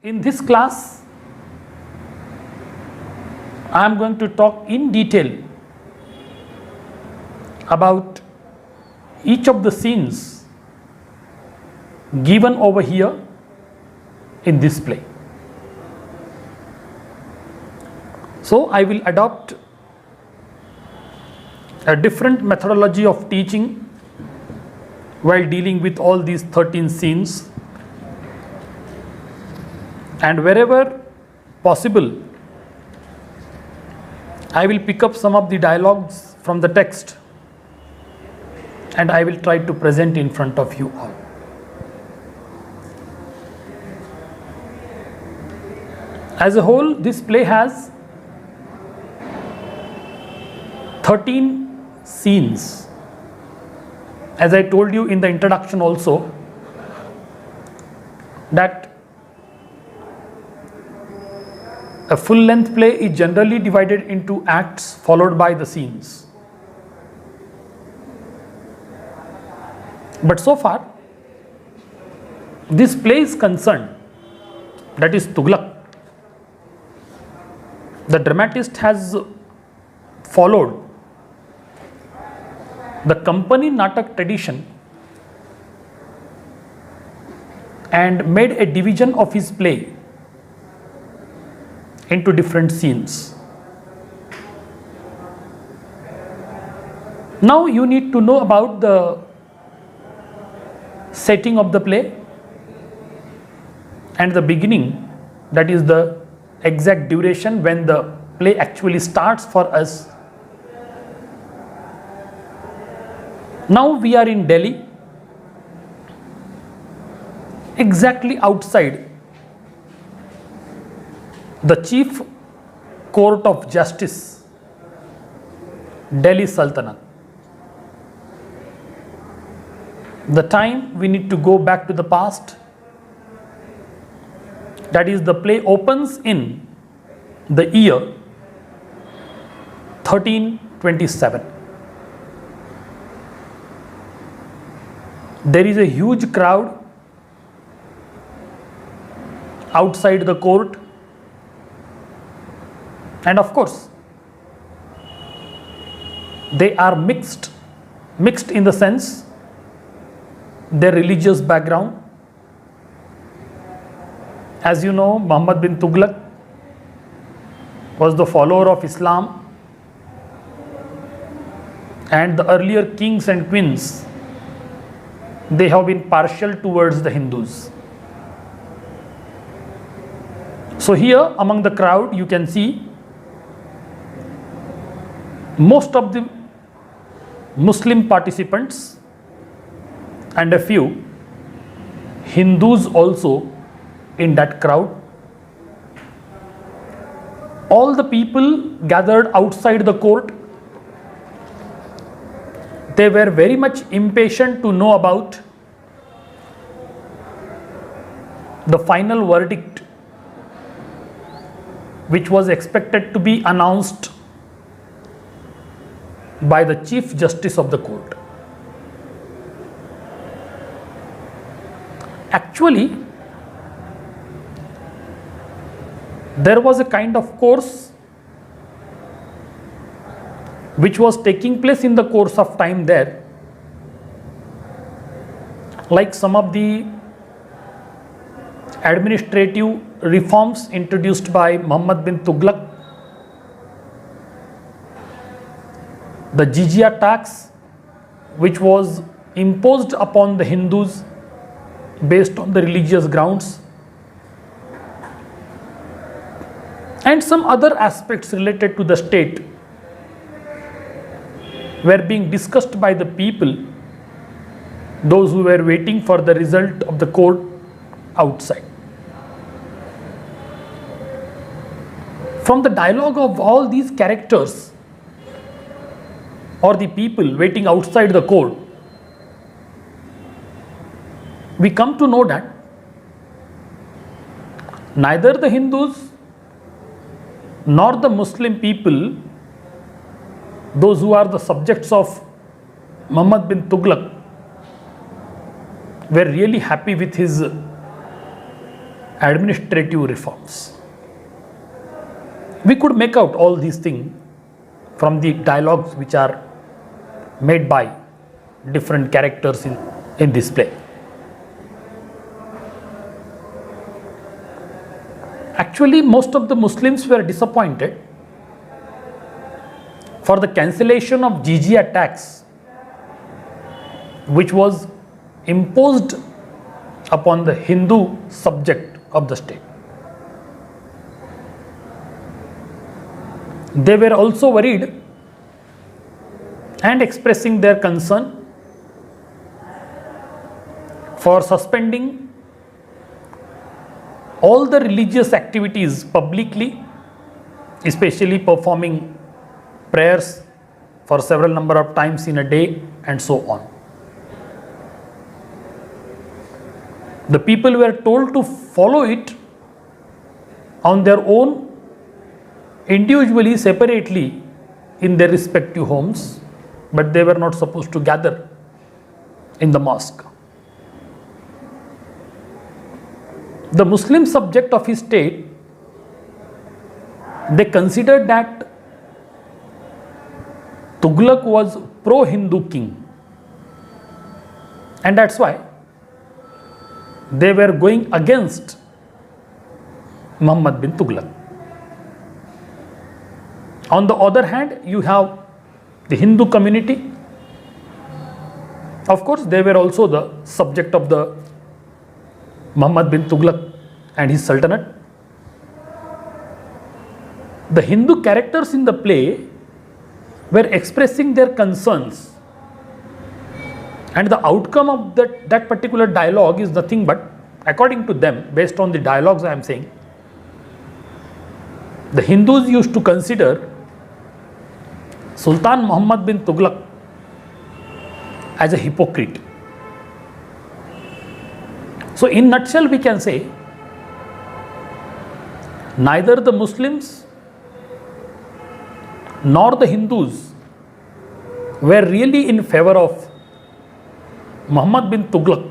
In this class, I am going to talk in detail about each of the scenes given over here in this play. So I will adopt a different methodology of teaching while dealing with all these 13 scenes, and wherever possible I will pick up some of the dialogues from the text and I will try to present in front of you all. As a whole, this play has 13 scenes. As I told you in the introduction also, that a full-length play is generally divided into acts followed by the scenes. But so far, this play is concerned, that is Tughlaq. The dramatist has followed the company Natak tradition and made a division of his play into different scenes. Now you need to know about the setting of the play and the beginning, that is the exact duration when the play actually starts for us. Now we are in Delhi, exactly outside the Chief Court of Justice, Delhi Sultanate. The time we need to go back to the past, that is the play opens in the year 1327. There is a huge crowd outside the court, and of course they are mixed in the sense their religious background. As you know, Muhammad bin Tughlaq was the follower of Islam, and the earlier kings and queens, they have been partial towards the Hindus. So here among the crowd you can see most of the Muslim participants and a few Hindus also in that crowd. All the people gathered outside the court, they were very much impatient to know about the final verdict, which was expected to be announced by the Chief Justice of the court. Actually, there was a kind of course which was taking place in the course of time there, like some of the administrative reforms introduced by Muhammad bin Tughlaq, the jizya tax which was imposed upon the Hindus based on the religious grounds, and some other aspects related to the state were being discussed by the people, those who were waiting for the result of the court outside. From the dialogue of all these characters or the people waiting outside the court, we come to know that neither the Hindus nor the Muslim people, those who are the subjects of Muhammad bin Tughlaq, were really happy with his administrative reforms. We could make out all these things from the dialogues which are made by different characters in this play. Actually, most of the Muslims were disappointed for the cancellation of jizya tax, which was imposed upon the Hindu subject of the state. They were also worried and expressing their concern for suspending all the religious activities publicly, especially performing prayers for several number of times in a day and so on. The people were told to follow it on their own, individually, separately in their respective homes, but they were not supposed to gather in the mosque. The Muslim subject of his state, they considered that Tughlaq was pro-Hindu king, and that's why they were going against Muhammad bin Tughlaq. On the other hand, you have the Hindu community. Of course, they were also the subject of the Muhammad bin Tughlaq and his sultanate. The Hindu characters in the play were expressing their concerns, and the outcome of that particular dialogue is nothing but, according to them, based on the dialogues I am saying, the Hindus used to consider Sultan Muhammad bin Tughlaq as a hypocrite. So in nutshell, we can say neither the Muslims nor the Hindus were really in favor of Muhammad bin Tughlaq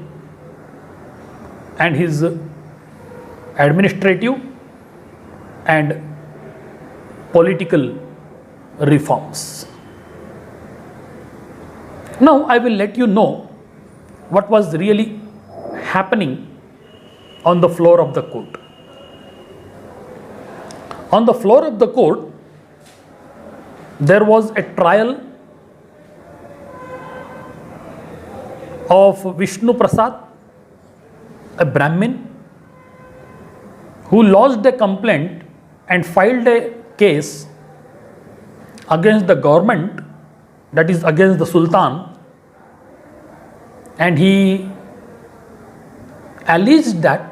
and his administrative and political reforms. Now I will let you know what was really happening on the floor of the court. On the floor of the court, there was a trial of Vishnu Prasad, a Brahmin, who lodged a complaint and filed a case against the government, that is against the Sultan, and he alleged that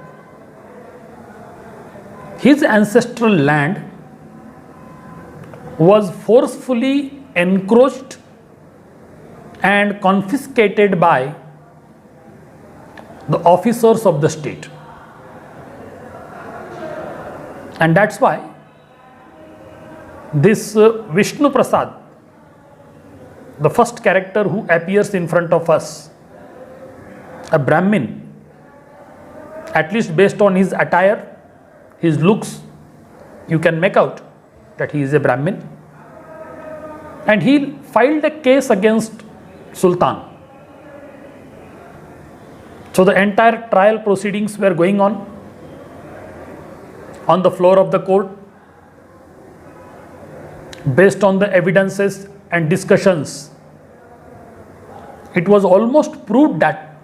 his ancestral land was forcefully encroached and confiscated by the officers of the state. And that's why this Vishnu Prasad, the first character who appears in front of us, a Brahmin, at least based on his attire, his looks, you can make out that he is a Brahmin, and he filed a case against Sultan. So the entire trial proceedings were going on the floor of the court. Based on the evidences and discussions, it was almost proved that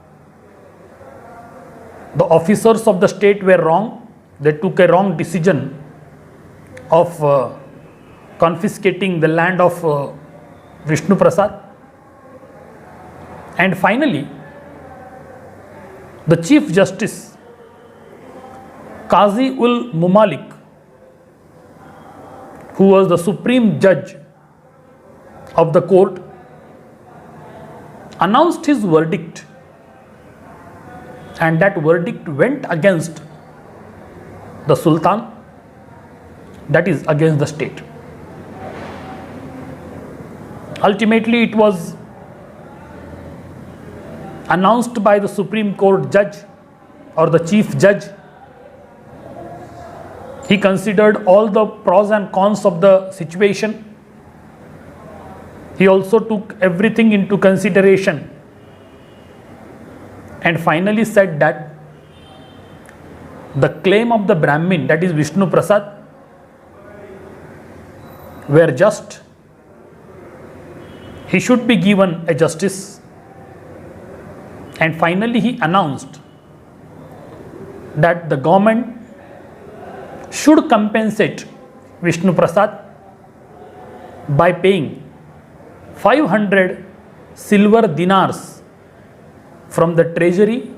the officers of the state were wrong. They took a wrong decision of confiscating the land of Vishnu Prasad. And finally, the Chief Justice, Qazi ul Mumalik, who was the supreme judge of the court, announced his verdict, and that verdict went against the Sultan, that is against the state. Ultimately, it was announced by the Supreme Court judge or the chief judge He considered all the pros and cons of the situation. He also took everything into consideration and finally said that the claim of the Brahmin, that is Vishnu Prasad, were just. He should be given a justice. And finally he announced that the government should compensate Vishnu Prasad by paying 500 silver dinars from the treasury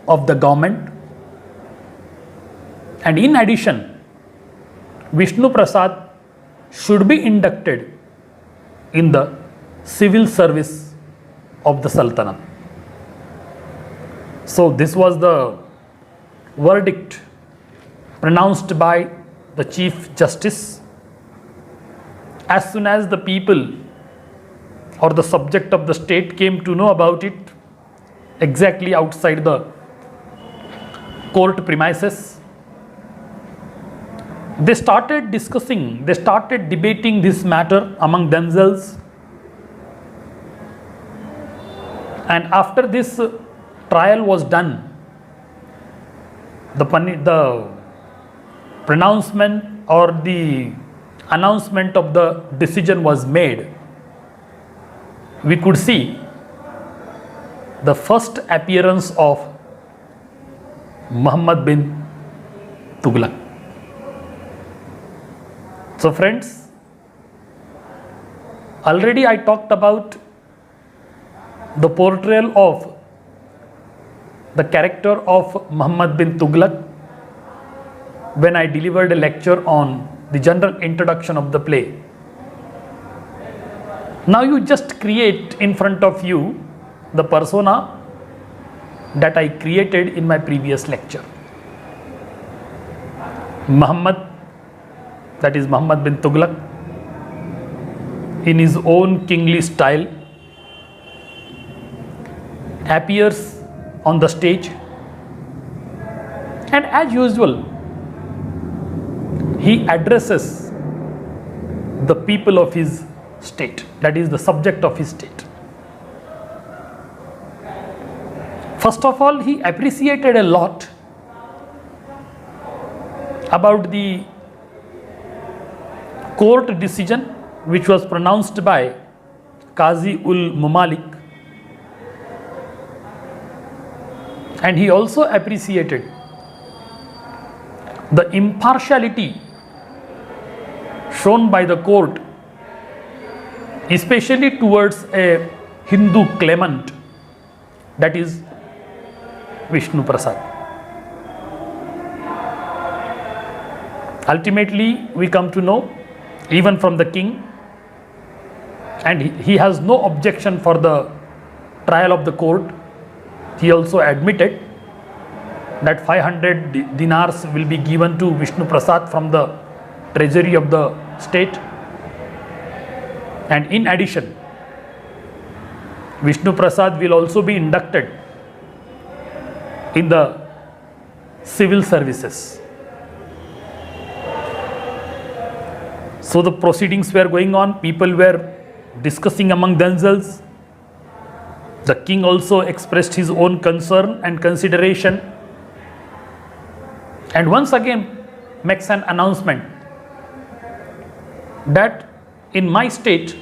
of the government, and in addition Vishnu Prasad should be inducted in the civil service of the Sultanate. So this was the verdict pronounced by the Chief Justice. As soon as the people or the subject of the state came to know about it, exactly outside the court premises, they started discussing, they started debating this matter among themselves. And after this trial was done, the pronouncement or the announcement of the decision was made. We could see the first appearance of Muhammad bin Tughlaq. So friends, already I talked about the portrayal of the character of Muhammad bin Tughlaq when I delivered a lecture on the general introduction of the play. Now you just create in front of you the persona that I created in my previous lecture. Muhammad, that is Muhammad bin Tughlaq, in his own kingly style, appears on the stage, and as usual he addresses the people of his state, that is the subject of his state. First of all, he appreciated a lot about the court decision which was pronounced by Qazi ul Mamalik, and he also appreciated the impartiality shown by the court, especially towards a Hindu claimant, that is Vishnu Prasad. Ultimately, we come to know, even from the king, and he has no objection for the trial of the court. He also admitted that 500 dinars will be given to Vishnu Prasad from the treasury of the state, and in addition Vishnu Prasad will also be inducted in the civil services. So the proceedings were going on, people were discussing among themselves. The king also expressed his own concern and consideration, and once again makes an announcement that in my state,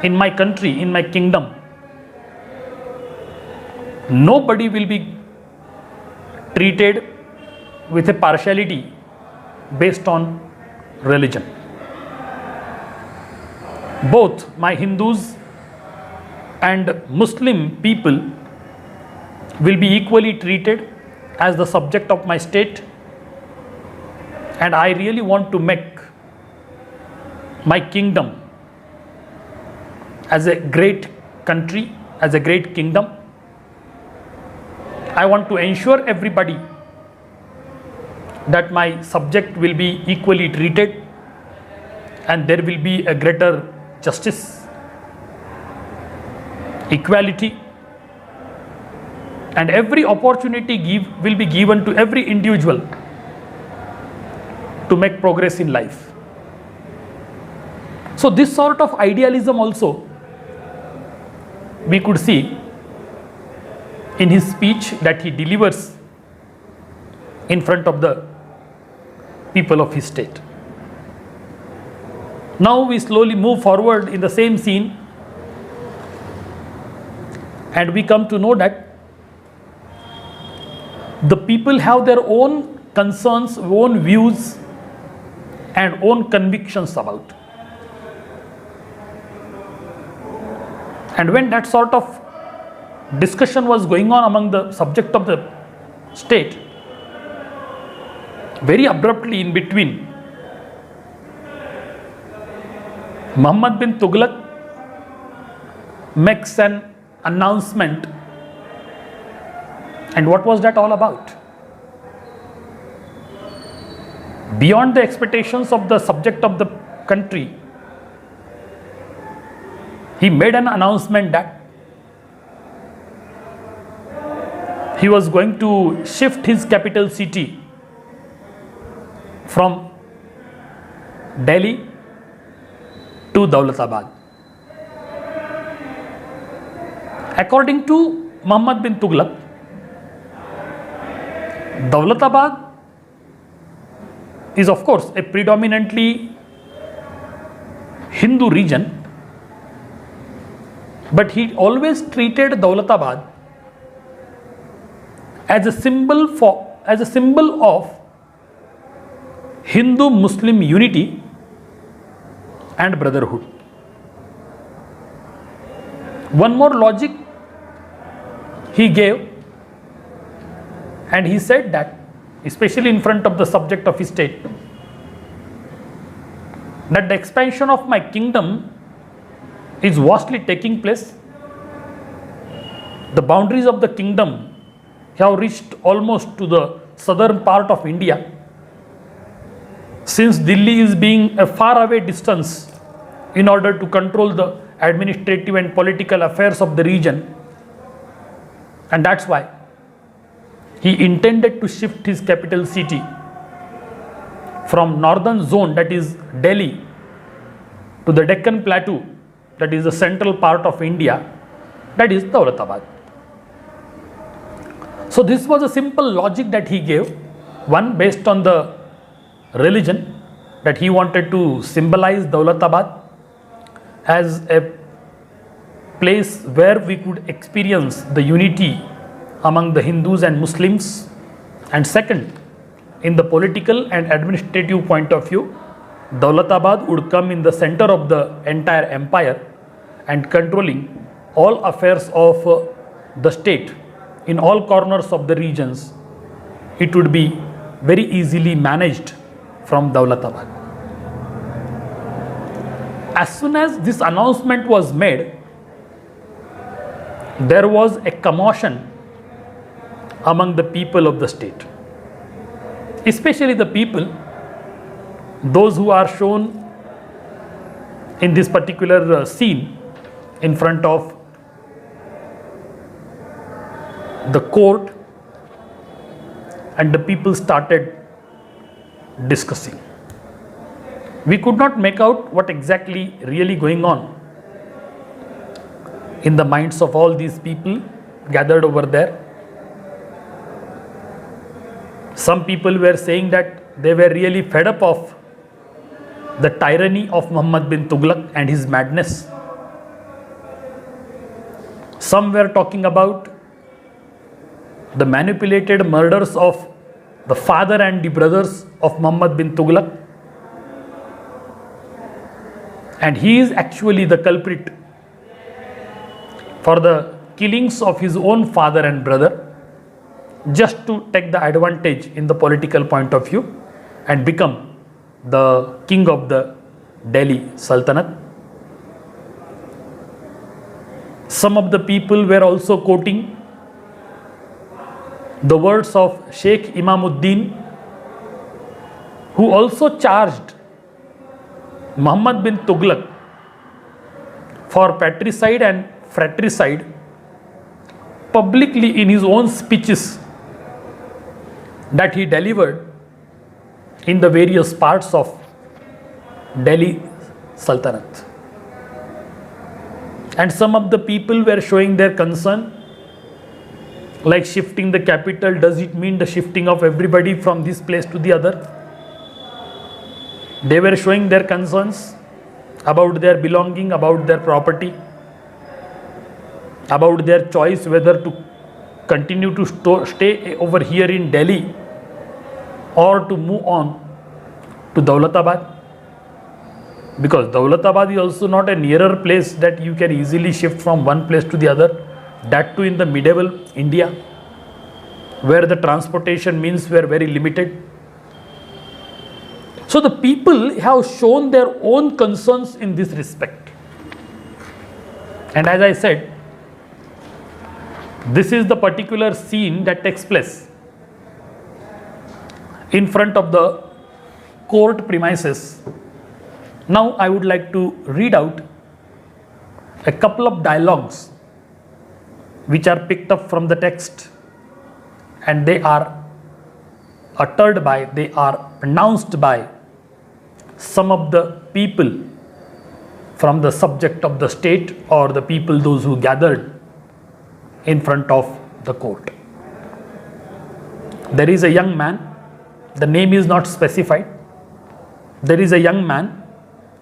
in my country, in my kingdom, nobody will be treated with a partiality based on religion. Both my Hindus and Muslim people will be equally treated as the subject of my state, and I really want to make my kingdom as a great country, as a great kingdom. I want to ensure everybody that my subject will be equally treated and there will be a greater justice, equality, and every opportunity will be given to every individual to make progress in life. So this sort of idealism also we could see in his speech that he delivers in front of the people of his state. Now we slowly move forward in the same scene, and we come to know that the people have their own concerns, own views, and own convictions about. And when that sort of discussion was going on among the subject of the state, very abruptly in between, Muhammad bin Tughlaq makes an announcement. And what was that all about? Beyond the expectations of the subject of the country, he made an announcement that he was going to shift his capital city from Delhi to Daulatabad. According to Muhammad bin Tughlaq, Daulatabad is of course a predominantly Hindu region, but he always treated Daulatabad as a symbol of Hindu-Muslim unity and brotherhood. One more logic he gave, and he said that, especially in front of the subject of his state, that the expansion of my kingdom is vastly taking place. The boundaries of the kingdom have reached almost to the southern part of India. Since Delhi is being a faraway distance in order to control the administrative and political affairs of the region, and that's why he intended to shift his capital city from northern zone, that is Delhi, to the Deccan Plateau, that is the central part of India, that is Daulatabad. So this was a simple logic that he gave, one based on the religion, that he wanted to symbolize Daulatabad as a place where we could experience the unity among the Hindus and Muslims, and second, in the political and administrative point of view, Daulatabad would come in the center of the entire empire and controlling all affairs of the state in all corners of the regions. It would be very easily managed from Daulatabad. As soon as this announcement was made, there was a commotion among the people of the state, especially the people, those who are shown in this particular scene in front of the court, and the people started discussing. We could not make out what exactly really going on in the minds of all these people gathered over there. Some people were saying that they were really fed up of the tyranny of Muhammad bin Tughlaq and his madness. Some were talking about the manipulated murders of the father and the brothers of Muhammad bin Tughlaq, and he is actually the culprit for the killings of his own father and brother, just to take the advantage in the political point of view and become the king of the Delhi Sultanate. Some of the people were also quoting the words of Sheikh Imamuddin, who also charged Muhammad bin Tughlaq for patricide and fratricide publicly in his own speeches that he delivered in the various parts of Delhi Sultanate. And some of the people were showing their concern, like shifting the capital. Does it mean the shifting of everybody from this place to the other? They were showing their concerns about their belonging, about their property, about their choice whether to continue to stay over here in Delhi or to move on to Daulatabad. Because Daulatabad is also not a nearer place that you can easily shift from one place to the other. That too in the medieval India, where the transportation means were very limited. So the people have shown their own concerns in this respect. And as I said, this is the particular scene that takes place in front of the court premises. Now I would like to read out a couple of dialogues which are picked up from the text, and they are uttered by, they are pronounced by some of the people from the subject of the state, or the people, those who gathered in front of the court. There is a young man, the name is not specified. There is a young man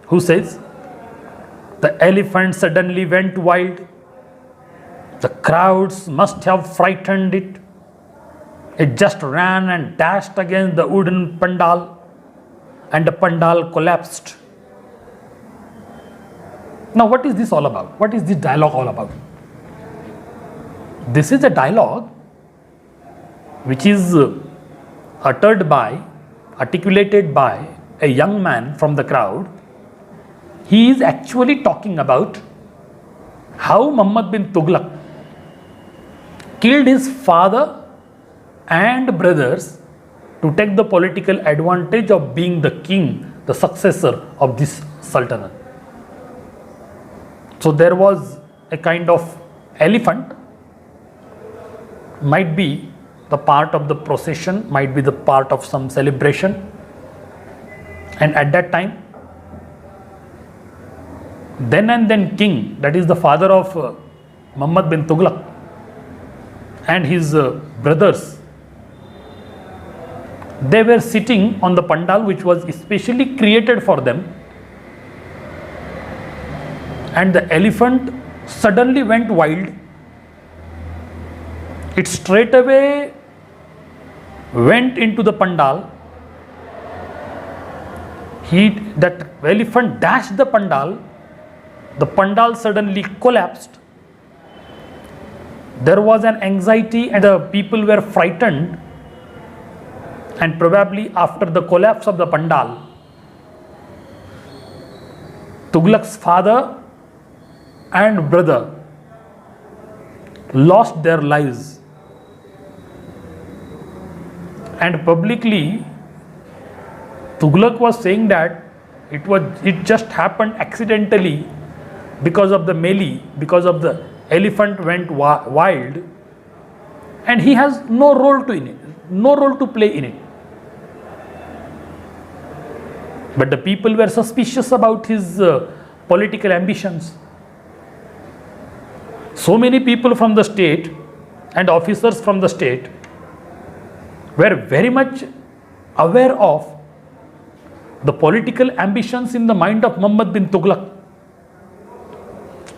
who says, "The elephant suddenly went wild. The crowds must have frightened it. It just ran and dashed against the wooden pandal, and the pandal collapsed." Now, what is this all about? What is this dialogue all about? This is a dialogue which is articulated by a young man from the crowd. He is actually talking about how Muhammad bin Tughlaq killed his father and brothers to take the political advantage of being the king, the successor of this sultanate. So there was a kind of elephant, might be the part of the procession, might be the part of some celebration. And at that time, then and then king, that is the father of Muhammad bin Tughlaq, and his brothers, they were sitting on the pandal which was especially created for them, and the elephant suddenly went wild. It straightaway went into the pandal. That elephant dashed the pandal. The pandal suddenly collapsed. There was an anxiety and the people were frightened. And probably after the collapse of the pandal, Tughlaq's father and brother lost their lives. And publicly, Tughlaq was saying that it just happened accidentally because of the melee, because of the elephant went wild, and he has no role to play in it. But the people were suspicious about his political ambitions. So many people from the state and officers from the state were very much aware of the political ambitions in the mind of Muhammad bin Tughlaq.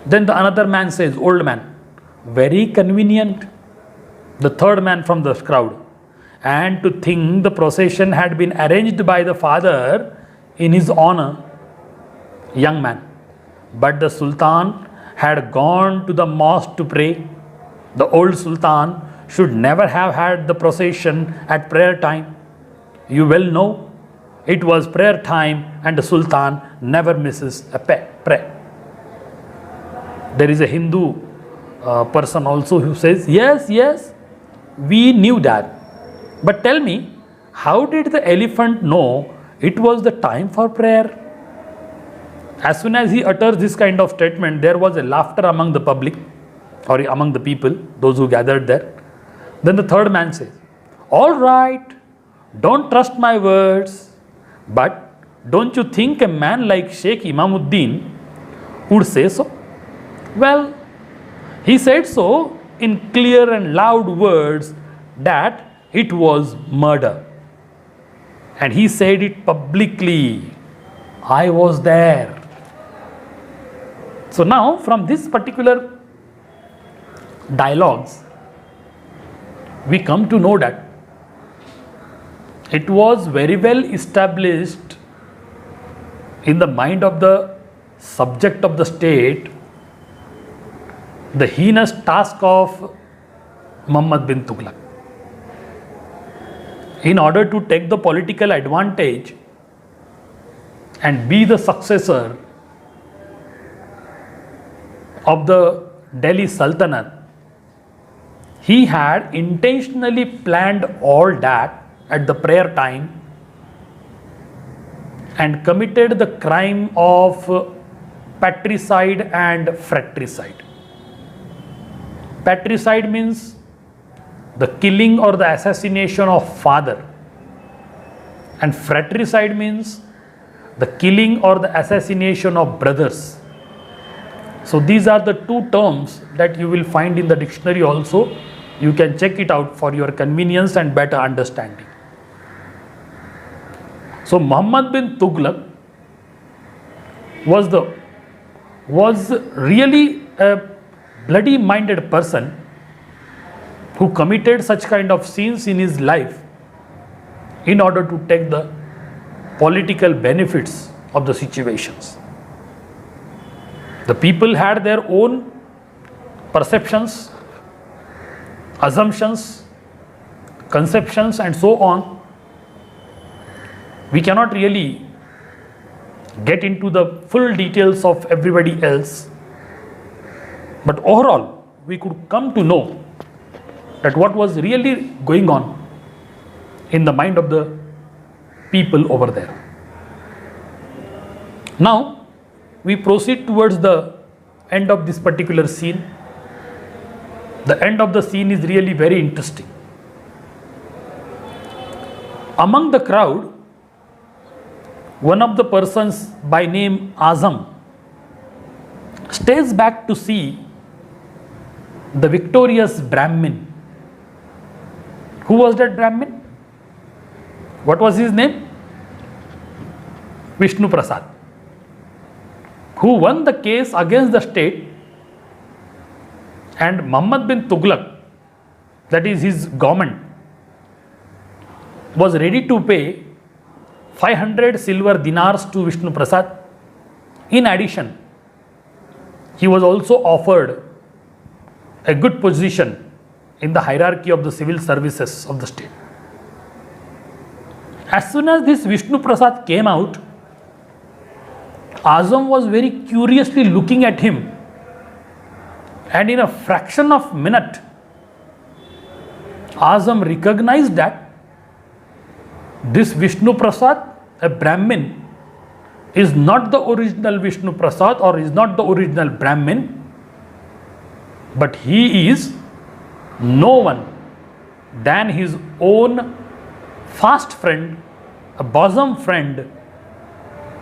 Then the another man says, old man, very convenient, the third man from the crowd. And to think the procession had been arranged by the father in his honor, young man. But the Sultan had gone to the mosque to pray. The old Sultan should never have had the procession at prayer time. You well know, it was prayer time and the Sultan never misses a prayer. There is a Hindu person also who says, yes, we knew that. But tell me, how did the elephant know it was the time for prayer? As soon as he utters this kind of statement, there was a laughter among the public, or among the people, those who gathered there. Then the third man says, all right, don't trust my words. But don't you think a man like Sheikh Imamuddin would say so? Well, he said so in clear and loud words that it was murder. And he said it publicly. I was there. So now from this particular dialogues, we come to know that it was very well established in the mind of the subject of the state the heinous task of Muhammad bin Tughlaq. In order to take the political advantage and be the successor of the Delhi Sultanate, he had intentionally planned all that at the prayer time and committed the crime of patricide and fratricide. Patricide means the killing or the assassination of father, and fratricide means the killing or the assassination of brothers. So these are the two terms that you will find in the dictionary also. You can check it out for your convenience and better understanding. So Muhammad bin Tughlaq was really a bloody minded person who committed such kind of sins in his life in order to take the political benefits of the situations. The people had their own perceptions, assumptions, conceptions, and so on. We cannot really get into the full details of everybody else, but overall we could come to know that what was really going on in the mind of the people over there. Now we proceed towards the end of this particular scene. The end of the scene is really very interesting. Among the crowd, one of the persons by name Azam stays back to see the victorious Brahmin. Who was that Brahmin? What was his name? Vishnu Prasad, who won the case against the state, and Muhammad bin Tughlaq, that is his government, was ready to pay 500 silver dinars to Vishnu Prasad. In addition, he was also offered a good position in the hierarchy of the civil services of the state. As soon as this Vishnu Prasad came out, Azam was very curiously looking at him, and in a fraction of a minute, Azam recognized that this Vishnu Prasad, a Brahmin, is not the original Vishnu Prasad or is not the original Brahmin, but he is no one than his own fast friend, a bosom friend,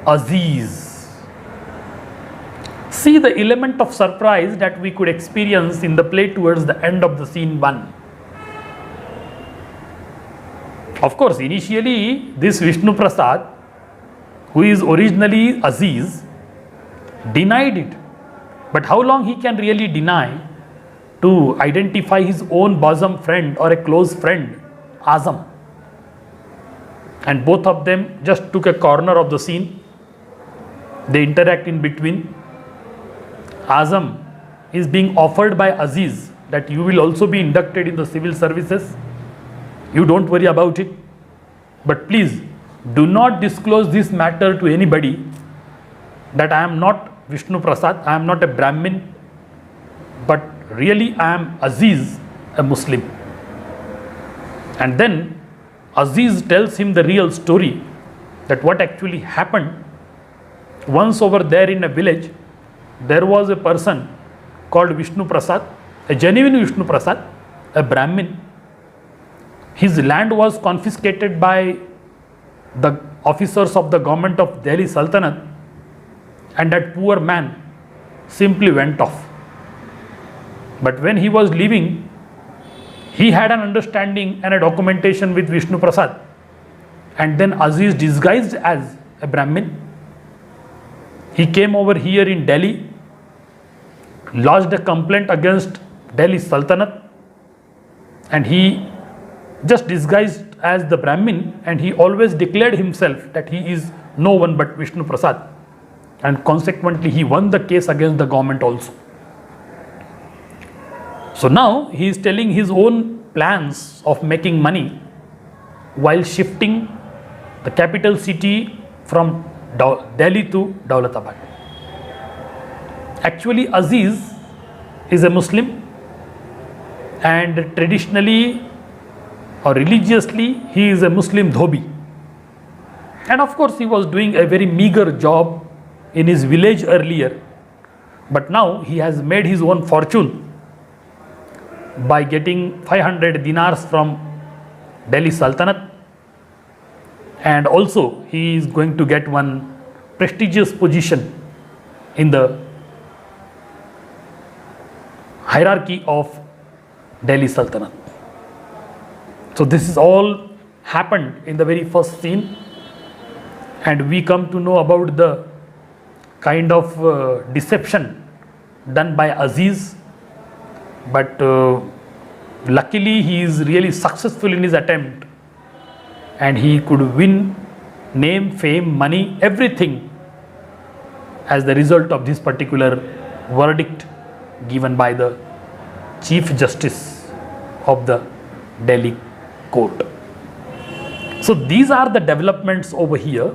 Aziz. See the element of surprise that we could experience in the play towards the end of the scene 1. Of course, initially this Vishnu Prasad, who is originally Aziz, denied it. But how long he can really deny to identify his own bosom friend or a close friend, Azam? And both of them just took a corner of the scene. They interact in between. Azam is being offered by Aziz that you will also be inducted in the civil services. You don't worry about it. But please do not disclose this matter to anybody, that I am not Vishnu Prasad, I am not a Brahmin, but really I am Aziz, a Muslim. And then Aziz tells him the real story, that what actually happened. Once over there in a village, there was a person called Vishnu Prasad, a genuine Vishnu Prasad, a Brahmin. His land was confiscated by the officers of the government of Delhi Sultanate, and that poor man simply went off. But when he was leaving, he had an understanding and a documentation with Vishnu Prasad. And then Aziz, disguised as a Brahmin, he came over here in Delhi, lodged a complaint against Delhi Sultanate, and he just disguised as the Brahmin, and he always declared himself that he is no one but Vishnu Prasad, and consequently he won the case against the government also. So now he is telling his own plans of making money while shifting the capital city from Delhi to Daulatabad. Actually, Aziz is a Muslim, and traditionally or religiously he is a Muslim dhobi. And of course he was doing a very meager job in his village earlier, but now he has made his own fortune by getting 500 dinars from Delhi Sultanate, and also he is going to get one prestigious position in the hierarchy of Delhi Sultanate. So this is all happened in the very first scene, and we come to know about the kind of deception done by Aziz, but luckily he is really successful in his attempt, and he could win name, fame, money, everything as the result of this particular verdict given by the Chief Justice of the Delhi court. So these are the developments over here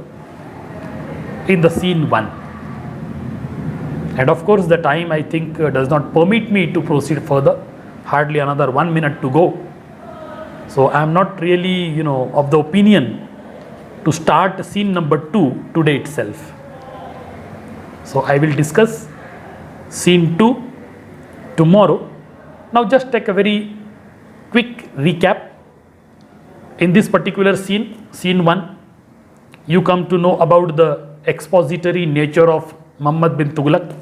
in the scene 1. And of course the time, I think, does not permit me to proceed further. Hardly another 1 minute to go. So I am not really, of the opinion to start scene number 2 today itself. So I will discuss scene 2 tomorrow. Now just take a very quick recap. In this particular scene, scene 1, you come to know about the expository nature of Muhammad bin Tughlaq.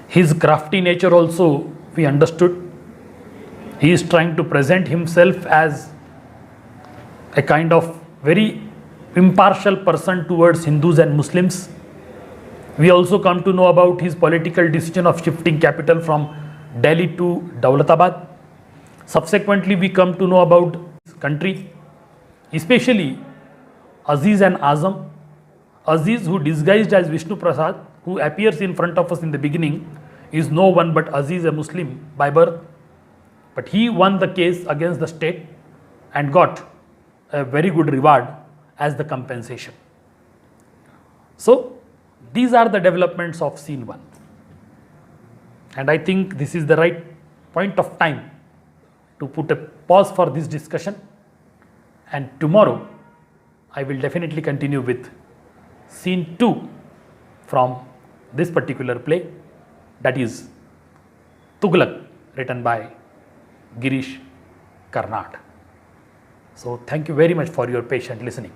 His crafty nature also we understood. He is trying to present himself as a kind of very impartial person towards Hindus and Muslims. We also come to know about his political decision of shifting capital from Delhi to Daulatabad. Subsequently, we come to know about his country, especially Aziz and Azam. Aziz, who disguised as Vishnu Prasad, who appears in front of us in the beginning, is no one but Aziz, a Muslim by birth. But he won the case against the state and got a very good reward as the compensation. So these are the developments of scene 1. And I think this is the right point of time to put a pause for this discussion. And tomorrow I will definitely continue with scene 2 from this particular play, that is Tughlaq, written by Girish Karnad. So thank you very much for your patient listening.